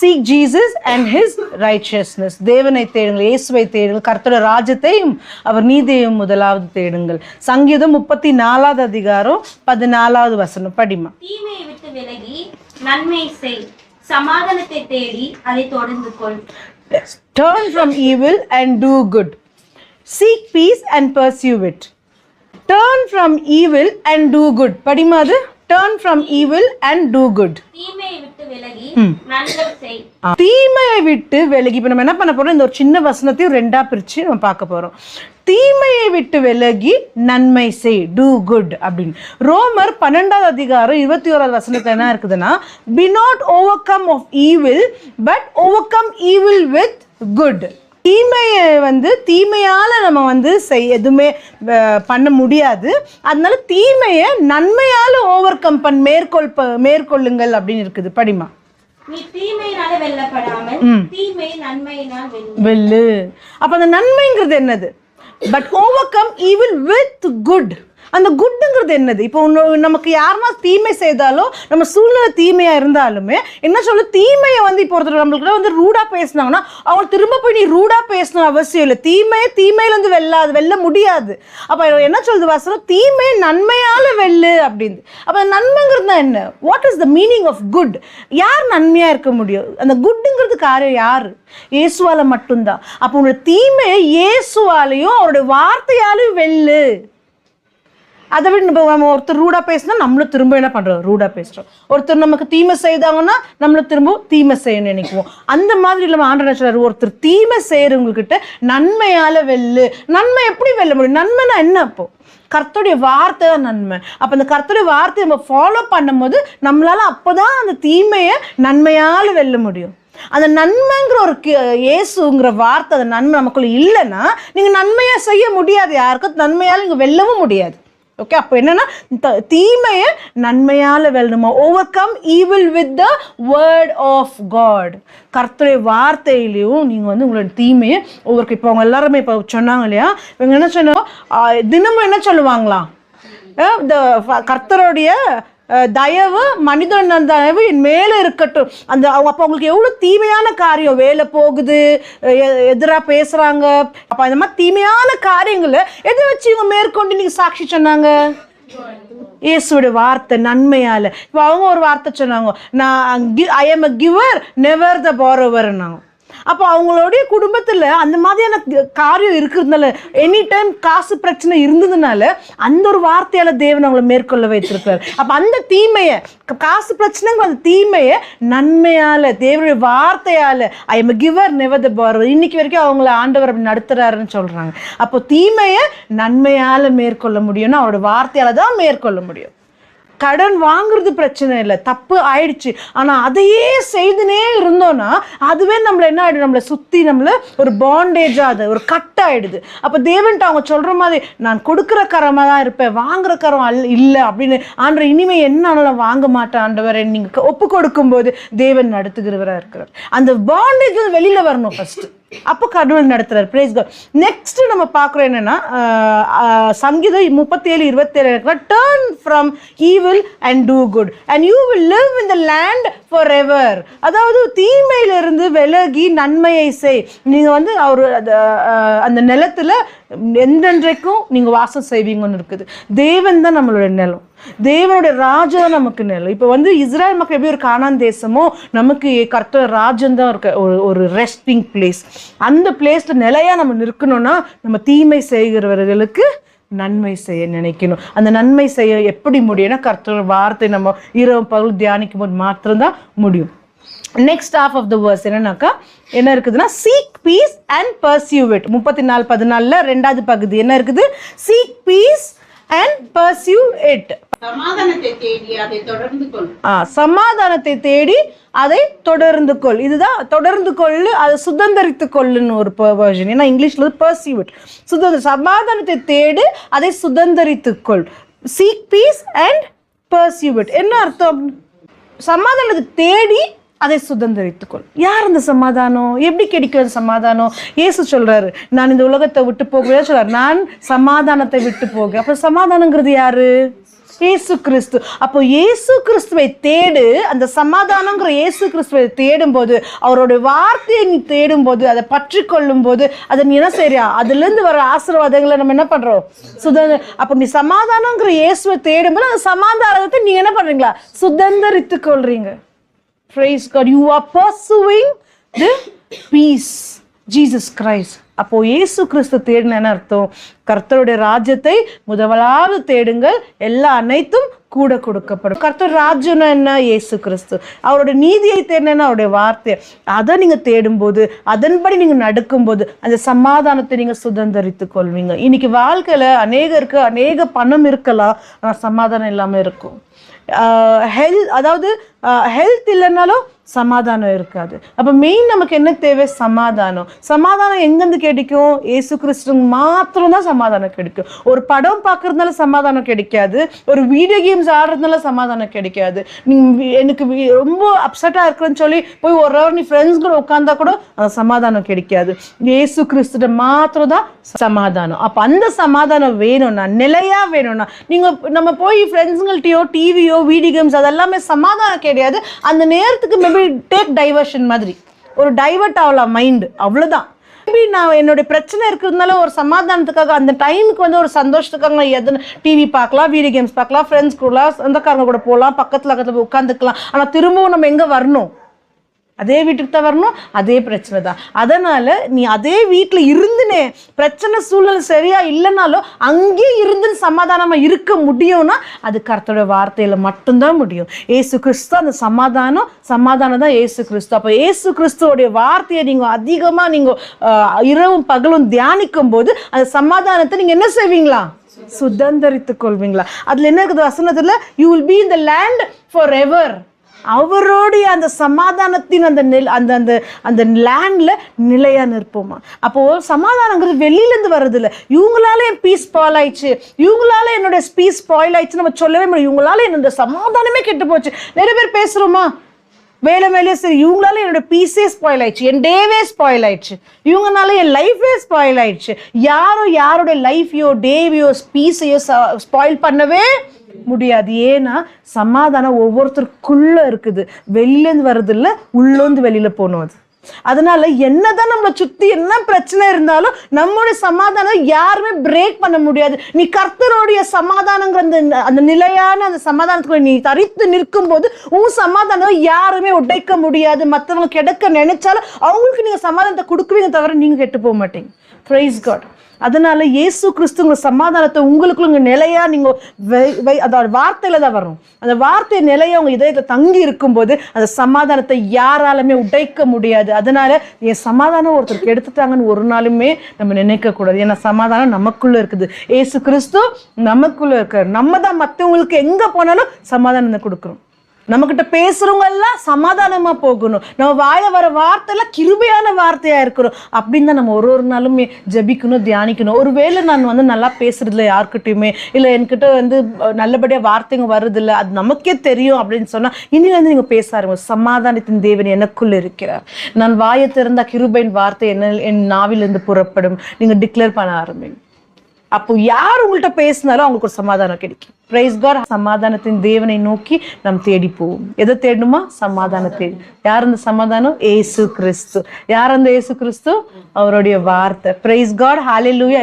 seek Jesus and his righteousness. தேவனை தேடுங்கள், இயேசுவை தேடுங்கள், கர்த்தருடைய ராஜ்யத்தையும் அவர் நீதியையும் முதலாவது தேடுங்கள். சங்கீதம் 34வது அதிகாரம் 14வது வசனம் படிமா. தீமையை விட்டு விலகி நன்மை செய், சமாதானத்தை தேடி அதை தொடர்ந்து கொள். Turn from evil and do good. Seek peace and pursue it. Turn from evil and do good. படிமா அது. Turn from evil and do good. தீமையை விட்டு விலகி நன்மை செய். தீமையை விட்டு விலகி. இப்போ நம்ம என்ன பண்ண போறோம், இந்த ஒரு சின்ன வசனத்தையும் ரெண்டா பிரிச்சு நம்ம பார்க்க போறோம். தீமையை விட்டு விலகி நன்மை செய், do good அப்படின்னு. ரோமர் 12வது அதிகாரம் 21வது வசனத்துல என்ன இருக்குதுன்னா, be not overcome of evil but overcome evil with good. தீமையை தீமையால நம்ம எதுவுமே பண்ண முடியாது. அதனால தீமையை நன்மையால ஓவர் கம் மேற்கொள்ளுங்கள் அப்படின்னு இருக்குது. படிமா. நீ தீமையினால வெல்லப்படாமல் தீமை நன்மையினால் வெல்லு. அப்ப அந்த நன்மைங்கிறது என்னது? But over come evil with good. அந்த குட்டுங்கிறது என்னது? இப்போ நமக்கு யாருன்னா தீமை செய்தாலோ, நம்ம சூழ்நிலை தீமையா இருந்தாலுமே என்ன சொல்லு, தீமையை இப்போ ஒருத்தர் நம்மளுக்கு ரூடா பேசினாங்கன்னா அவங்க திரும்ப போய் நீ ரூடா பேசணும் அவசியம் இல்லை. தீமையிலேருந்து வெல்ல முடியாது. அப்போ என்ன சொல்லுது வசனம்? தீமை நன்மையால வெல்லு அப்படின்னு. அப்போ நன்மைங்கிறது தான் என்ன? What is the meaning of good? யார் நன்மையா இருக்க முடியும்? அந்த குட்டுங்கிறது காரியம் யாரு? இயேசுவால மட்டும்தான். அப்போ உன்னோட தீமையை இயேசுவாலையும் அவருடைய வார்த்தையாலையும் வெல்லு. அதை விட நம்ம ஒருத்தர் ரூடா பேசினா நம்மளும் திரும்ப என்ன பண்றோம்? ரூடா பேசுறோம். ஒருத்தர் நமக்கு தீமை செய்தாங்கன்னா நம்மளும் திரும்ப தீமை செய்ய நினைக்குவோம். அந்த மாதிரி இல்லாம ஆண்டவர் சொல்றாரு, ஒருத்தர் தீமை செய்யறவங்ககிட்ட நன்மையால வெல்லு. நன்மை எப்படி வெல்ல முடியும்? நன்மைனா என்ன? அப்போ கர்த்தருடைய வார்த்தை தான் நன்மை. அப்ப அந்த கர்த்தருடைய வார்த்தையை நம்ம ஃபாலோ பண்ணும் போது நம்மளால அப்பதான் அந்த தீமையை நன்மையால வெல்ல முடியும். அந்த நன்மைங்கிற ஒரு இயேசுங்கிற வார்த்தை, அந்த நன்மை நமக்குள்ள இல்லைன்னா நீங்க நன்மையா செய்ய முடியாது. யாருக்கும் நன்மையால நீங்க வெல்லவும் முடியாது. ஓகே, அப்போ என்னன்னா தீமையை நன்மையால வெல்லணுமா? Overcome evil with the word of God. கர்த்தருடைய வார்த்தையிலையும் நீங்க உங்களோட தீமையை ஒவ்வொரு. இப்போ அவங்க எல்லாருமே இப்போ சொன்னாங்க இல்லையா, இவங்க என்ன சொன்னாங்க? தினமும் என்ன சொல்லுவாங்களாம்? இந்த கர்த்தருடைய தயவு, மனிதன் தயவு என் மேலே இருக்கட்டும். அந்த அவங்க அப்போ அவங்களுக்கு எவ்வளோ தீமையான காரியம், வேலை போகுது, எதிராக பேசுகிறாங்க. அப்போ இந்த மாதிரி தீமையான காரியங்களை எதை வச்சு இவங்க மேற்கொண்டு நீங்கள் சாட்சி சொன்னாங்க? இயேசுடைய வார்த்தை நன்மையால். இப்போ அவங்க ஒரு வார்த்தை சொன்னாங்க, நான் I am a giver never the பாரோவர்னாங்க. அப்போ அவங்களுடைய குடும்பத்தில் அந்த மாதிரியான காரியம் இருக்கிறதுனால, எனி டைம் காசு பிரச்சனை இருந்ததுனால அந்த ஒரு வார்த்தையால தேவன் அவங்களை மேற்கொள்ள வைத்திருக்கிறார். அப்போ அந்த தீமையை, காசு பிரச்சனைங்கிற அந்த தீமையை நன்மையால, தேவனுடைய வார்த்தையால, I am giver never the borrower, இன்னைக்கு வரைக்கும் அவங்கள ஆண்டவர் அப்படி நடத்துறாருன்னு சொல்றாங்க. அப்போ தீமையை நன்மையால மேற்கொள்ள முடியும்னா அவரோட வார்த்தையால தான் மேற்கொள்ள முடியும். கடன் வாங்குறது பிரச்சனை இல்லை, தப்பு ஆயிடுச்சு. ஆனால் அதையே செய்துனே இருந்தோம்னா அதுவே நம்மளை என்ன ஆயிடும்? நம்மளை சுற்றி நம்மளை ஒரு பாண்டேஜாக, அது ஒரு கட் ஆயிடுது. அப்போ தேவன்ட்டு அவங்க சொல்கிற மாதிரி நான் கொடுக்குற கரமாக தான் இருப்பேன், வாங்குற கரம் இல்லை அப்படின்னு. ஆண்டவர் இனிமேல் என்ன ஆனாலும் வாங்க மாட்டேன் ஆண்டவரை நீங்கள் ஒப்பு கொடுக்கும்போது தேவன் நடத்துகிறவராக இருக்கிறார். அந்த பாண்டேஜ் வெளியில் வரணும் ஃபர்ஸ்ட். அப்போ கடவுள் நடத்துறாரு. Price God. நெக்ஸ்ட் நம்ம பார்க்குறோம் என்னன்னா, சங்கீதம் 37:27 turn from evil and do good and you will live in the land for ever. அதாவது தீமையிலிருந்து விலகி நன்மையை செய். நீங்கள் அவர் அந்த நிலத்துல எந்தென்றைக்கும் நீங்கள் வாசம் செய்வீங்கன்னு இருக்குது. தேவன் தான் நம்மளுடைய நிலம், தேவனுடைய ராஜ்யம் நமக்கு நிலம். இப்போ இஸ்ரேல் மக்கள் எப்படி ஒரு கானான் தேசமோ, நமக்கு கர்த்தர் ராஜ்யம் தான் இருக்க ஒரு ரெஸ்டிங் பிளேஸ். அந்த பிளேஸ்ல நிலையா நம்ம நிற்கணும்னா நம்ம தீமை செய்கிறவர்களுக்கு நன்மை செய்ய நினைக்கணும். அந்த நன்மை செய்ய எப்படி முடியும்னா கர்த்தர் வார்த்தை நம்ம இரவு பகல் தியானிக்கும் போது மாத்திரம்தான் முடியும். Next half of the verse என்னன்னாக்கா என்ன இருக்குதுன்னா, seek peace and pursue it. 34:14 ரெண்டாவது பகுதி என்ன இருக்குது? seek peace and pursue it. சமாதானத்தை தேடி அதை தொடர்ந்து கொள். சமாதானத்தை தேடி அதை தொடர்ந்து கொள். இதுதான் தொடர்ந்து கொள்ளு, அதை சுதந்திரித்து கொள்ளுன்னு ஒரு வெர்ஷன். ஏன்னா இங்கிலீஷ்ல pursue it. சமாதானத்தை தேடு, அதை சுதந்திரித்து கொள். seek peace and pursue it. என்ன அர்த்தம்? சமாதானத்தை தேடி அதை சுதந்திரித்துக்கொள். யார் அந்த சமாதானம்? எப்படி கிடைக்கும் சமாதானம்? இயேசு சொல்றாரு, நான் இந்த உலகத்தை விட்டு போகவே சொல்றாரு, நான் சமாதானத்தை விட்டு போக. அப்ப சமாதானங்கிறது யாரு? இயேசு கிறிஸ்து. அப்போ இயேசு கிறிஸ்துவை தேடு. அந்த சமாதானங்கிற இயேசு கிறிஸ்துவை தேடும் போது, அவருடைய வார்த்தையை நீ தேடும் போது, அதை பற்றி கொள்ளும் போது, அதை நீ என்ன செய்யறியா? அதுல இருந்து வர ஆசீர்வாதங்களை நம்ம என்ன பண்றோம்? அப்ப நீ சமாதானங்கிற இயேசுவை தேடும் போது அந்த சமாதானத்தை நீங்க என்ன பண்றீங்களா? சுதந்திரித்துக் கொள்றீங்க. Praise God. You are pursuing the peace. Jesus Christ. அப்போ இயேசு கிறிஸ்து தேடின அர்த்தம், கர்த்தருடைய ராஜ்யத்தை முதலாவது தேடுங்கள், எல்லா அனைத்தும் கூட கொடுக்கப்படும். கர்த்தர் ராஜ்யம்னா என்ன? இயேசு கிறிஸ்து. அவருடைய நீதியை தேடினா அவருடைய வார்த்தை, அதை நீங்க தேடும் போது, அதன்படி நீங்க நடக்கும்போது அந்த சமாதானத்தை நீங்க சுதந்திரித்துக் கொள்வீங்க. இன்னைக்கு வாழ்க்கையில அநேகருக்கு அநேக பணம் இருக்கலாம், ஆனா சமாதானம் இல்லாம இருக்கும். ஹெல்த் இல்லைன்னாலும் சமாதானம் இருக்காது. அப்ப மெயின் நமக்கு என்ன தேவை? சமாதானம். சமாதானம் எங்கிருந்து கிடைக்கும்? இயேசு கிறிஸ்து மாத்திரம் தான் சமாதானம் கிடைக்கும். ஒரு படம் பார்க்கறதுனால சமாதானம் கிடைக்காது, ஒரு வீடியோ கேம்ஸ் ஆடுறதுனால சமாதானம் கிடைக்காது. நீங்க எனக்கு ரொம்ப அப்செட்டா இருக்குன்னு சொல்லி போய் ஒரு ஹவர் நீ ஃப்ரெண்ட்ஸ் கூட உட்கார்ந்தா கூட அந்த சமாதானம் கிடைக்காது. இயேசு கிறிஸ்துட மாத்திரம் தான் சமாதானம். அப்ப அந்த சமாதானம் வேணும்னா, நிலையா வேணும்னா, நீங்க நம்ம போய் ஃப்ரெண்ட்ஸுங்கள்ட்டையோ டிவியோ வீடியோ கேம்ஸ் அதெல்லாமே சமாதானம் கிடையாது. அந்த நேரத்துக்கு மேபி டேக் டைவர்ஷன் மாதிரி ஒரு டைவர்ட் ஆகலாம் மைண்ட், அவ்வளவுதான். மேபி நான் என்னுடைய பிரச்சனை இருக்கிறதுனால ஒரு சமாதானத்துக்காக அந்த டைமுக்கு வந்து ஒரு சந்தோஷத்துக்காக நான் எது டிவி பார்க்கலாம், வீடியோ கேம்ஸ் பார்க்கலாம், ஃப்ரெண்ட்ஸ் கூட சொந்தக்காரங்க கூட போகலாம், பக்கத்துல உட்காந்துக்கலாம். ஆனா திரும்பவும் நம்ம எங்க வரணும்? அதே வீட்டுக்கு தான் வரணும். அதே பிரச்சனை தான். அதனால நீ அதே வீட்டில் இருந்துனே பிரச்சனை சூழல் சரியா இல்லைனாலும் அங்கேயே இருந்து சமாதானமா இருக்க முடியும்னா அது கர்த்தருடைய வார்த்தையில மட்டும்தான் முடியும். ஏசு கிறிஸ்து அந்த சமாதானம் தான் ஏசு கிறிஸ்து. அப்போ ஏசு கிறிஸ்துவோடைய வார்த்தையை நீங்க அதிகமா நீங்க இரவும் பகலும் தியானிக்கும் போது அந்த சமாதானத்தை நீங்க என்ன செய்வீங்களா? சுதந்திரித்துக் கொள்வீங்களா? அதுல என்ன இருக்குது வசனத்துல? You will be in the land for எவர். அவரோடைய அந்த சமாதானத்தின் அந்த லேண்ட்ல நிலையா நிற்போமா? அப்போ சமாதானங்கிறது வெளியில இருந்து வர்றது இல்லை. இவங்களால என் பீஸ் ஸ்பாயில் ஆயிடுச்சு, இவங்களால என்னோட பீஸ் ஸ்பாயில் ஆயிடுச்சு நம்ம சொல்லவே முடியும். இவங்களால என்னோட சமாதானமே கெட்டு போச்சு. நிறைய பேர் பேசுறோமா? வேலையே சரி, இவங்களால என்னோட பீஸே ஸ்பாயில் ஆயிடுச்சு, என் டேவே ஸ்பாயில் ஆயிடுச்சு, இவங்கனால என் லைஃபே ஸ்பாயில் ஆயிடுச்சு. யாரோட லைஃபையோ டேவையோ பீஸையோ ஸ்பாயில் பண்ணவே முடியாது. ஏன்னா சமாதானம் ஒவ்வொருத்தருக்குள்ள இருக்குது, வெளியிலேருந்து வர்றது இல்லை, உள்ளேருந்து வெளியில போகணும். அது அதனால என்னதான் நம்மளை சுத்தி என்ன பிரச்சனை இருந்தாலும் நம்மளுடைய சமாதானம் யாருமே பிரேக் பண்ண முடியாது. நீ கர்த்தருடைய சமாதானங்கிற அந்த நிலையான அந்த சமாதானத்துக்குள்ள நீ தரித்து நிற்கும் போது உன் சமாதானம் யாருமே உடைக்க முடியாது. மற்றவங்க கிடைக்க நினைச்சாலும் அவங்களுக்கு நீங்க சமாதானத்தை கொடுக்குவீங்க தவிர நீங்க கெட்டு போக மாட்டீங்க. Praise God. அதனால இயேசு கிறிஸ்துவ சமாதானத்தை உங்களுக்குள்ள நிலையா நீங்க அதோட வார்த்தையில தான் வரும். அந்த வார்த்தை நிலையா உங்க இதயத்துல தங்கி இருக்கும்போது அந்த சமாதானத்தை யாராலுமே உடைக்க முடியாது. அதனால என் சமாதானம் ஒருத்தருக்கு எடுத்துட்டாங்கன்னு ஒரு நாளுமே நம்ம நினைக்க கூடாது. ஏன்னா சமாதானம் நமக்குள்ள இருக்குது, இயேசு கிறிஸ்து நமக்குள்ள இருக்காரு. நம்ம தான் மற்றவங்களுக்கு எங்க போனாலும் சமாதானம் கொடுக்குறோம். நம்ம கிட்ட பேசுறவங்க எல்லாம் சமாதானமா போகணும். நம்ம வாயில வர வார்த்தை எல்லாம் கிருபையான வார்த்தையா இருக்கணும். அப்படின்னு தான் நம்ம ஒரு நாளுமே ஜபிக்கணும், தியானிக்கணும். ஒருவேளை நான் நல்லா பேசுறது இல்லை யாருக்கிட்டையுமே, இல்லை என்கிட்ட நல்லபடியா வார்த்தைங்க வருது இல்லை, அது நமக்கே தெரியும் அப்படின்னு சொன்னா இனி நீங்க பேச ஆரம்பிங்க. சமாதானத்தின் தேவன் எனக்குள்ள இருக்கிறார், நான் வாயை திறந்தா கிருபையின் வார்த்தை என் நாவிலிருந்து புறப்படும். நீங்க டிக்ளேர் பண்ண ஆரம்பிங்க. அப்போ யார் உங்கள்கிட்ட பேசினாலும் அவங்களுக்கு ஒரு சமாதானம் கிடைக்கும். Praise God. சமாதானத்தின் தேவனை நோக்கி நாம் தேடி போவோம். எதை தேடணுமா? சமாதானத்தை. யார் அந்த சமாதானம்? ஏசு கிறிஸ்து. யார் அந்த ஏசு கிறிஸ்து? அவருடைய வார்த்தை. Praise God. ஹல்லேலூயா.